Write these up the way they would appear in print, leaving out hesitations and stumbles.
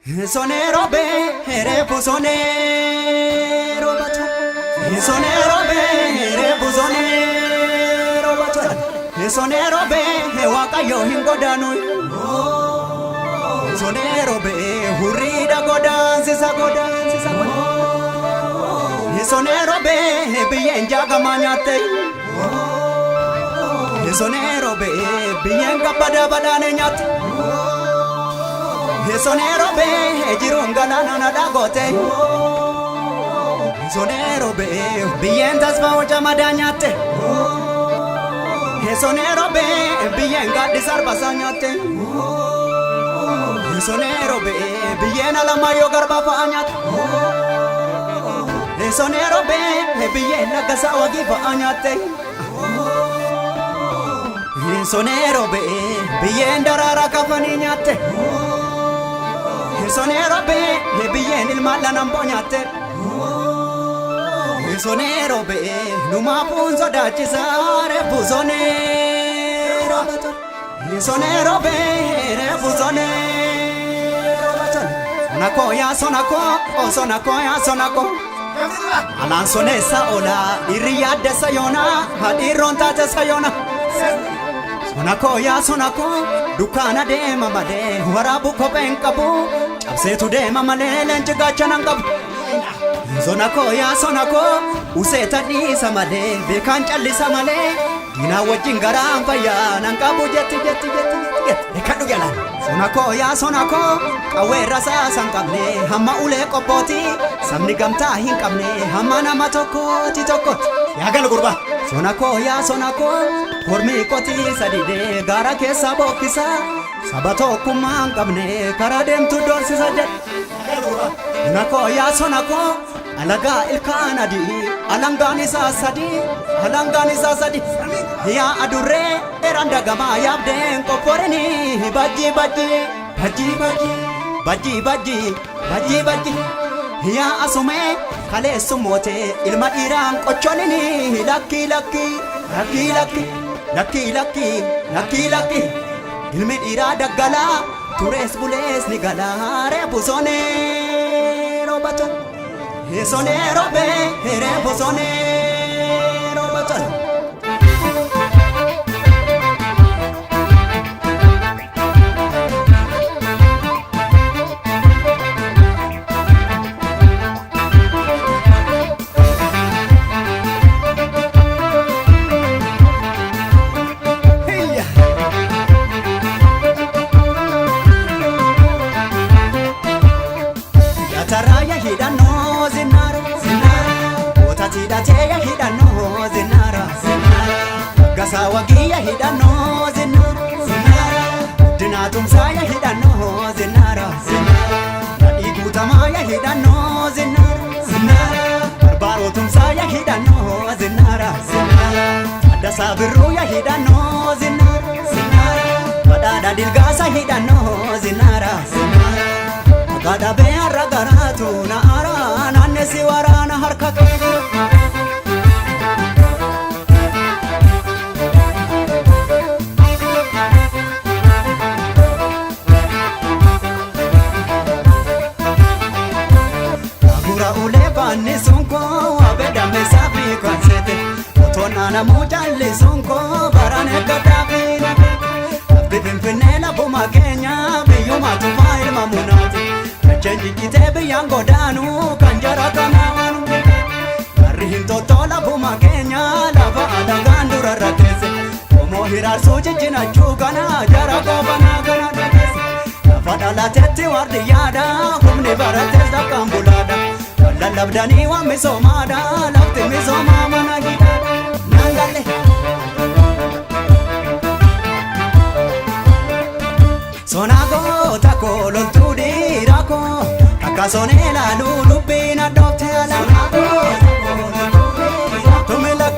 Sonero be refu sonero bacha. Sonero be refu sonero bacha. Sonero be wakayo hingodanu. Sonero be hurida godan sisa godan sisa godan. Sonero be biyenja gamanyate. Sonero be biyenga pada badane nyate. Sonero be jirunga na dagote. Sonero be biyentas fauja madanyate. Sonero be biyenga disarbasanyate. Sonero be biyena la mayo garba fanyate. Sonero be biyena gasawa gifa anyate. Sonero be biyenda rara kafani nyate. Sonero be biyen il malana mbonyate. Sonero be numa punzo dachisare buzonero. Sonero be buzonero. Sonako oh sonako. Alan sonesa ola iriyade sayona hadironta sayona. Sonako dukana de mamade warabu kopen kabu absetu de mamale lenjiga chanangab. Sonako useta di samade bekan chalisa male dina wajin garam faya nangabu jeti ekadu galan. Sonako awe rasa sangkamne hamma ule kopoti samni gamta hinkamne hamma nama tokoti yagal gurba. Sonako kormi koti sadide gara kesa bokisa sabato kumang kamne karadem tu dorsi sajet. Sonako alaga ilkanadi alangani sasadi ya adure eranda gama yabden koporeni baji ya asume kale sumote ilma iran kochonini laki ilmi ira dagala tures bules ni galare busone robaton sonero be busone robaton. Taraya hidano zinara Otatida teya hidano zinara Gasawagiya hidano zinara Dinatum saya hidano zinara Igutamaya hidano zinara Barbarotum saya hidano zinara Adasa biruya hidano zinara Badada dilgasa hidano zinara Gada be aragaratu na ara nanne siwarana harkatu. Agura ule banni sunko abeda mesafi kansete. Otona na mujalli sunko barane kadafi. Bibinfinela buma Kenya biyuma tumail mamunati. Jenjikite biyango danu kanjara kamanu. Arihin totola buma Kenya lava adagandura ratese. Omo hirar soje jina chugana jara govana gana ratese. Fadala tete wardi yada humne barates da kambulada. Lalabdani wa misomada lafte misomamana gidada. Nangale Sonago tako lontudi rako Takasonela lulubina dofte ala Sonago tumelak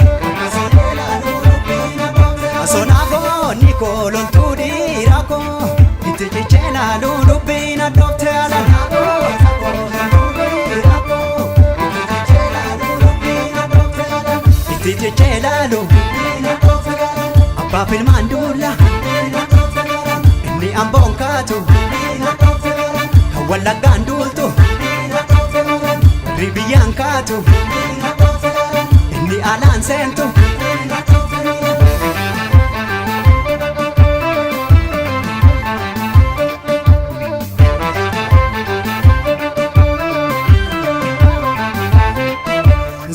Sonago niko lontudi rako Itichichela lulubina dofte ala Itichichela lulubina dofte ala Abba filmandula Ni ambong katu wallaggaan duultu ribiyyaan kaatu inni alaan seentu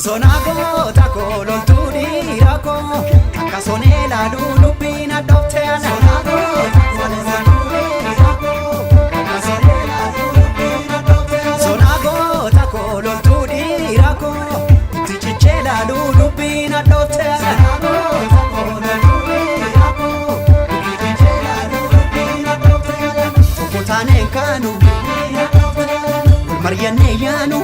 sonaago tako loltuu dhiira koo akka sonee laaluu lubbiin addoofte ana sonaago tako loltuu dhiira koo akka sonee laaluu lubbiin addoofte ana sonaago tako loltuu dhiira koo itti cichee laaluu lubbiin addoofte ana sonaago tako loltuu dhiira koo itti cichee laaluu lubbiin addoofte ana tokko taaneen kaanu wal mari'annee yaanu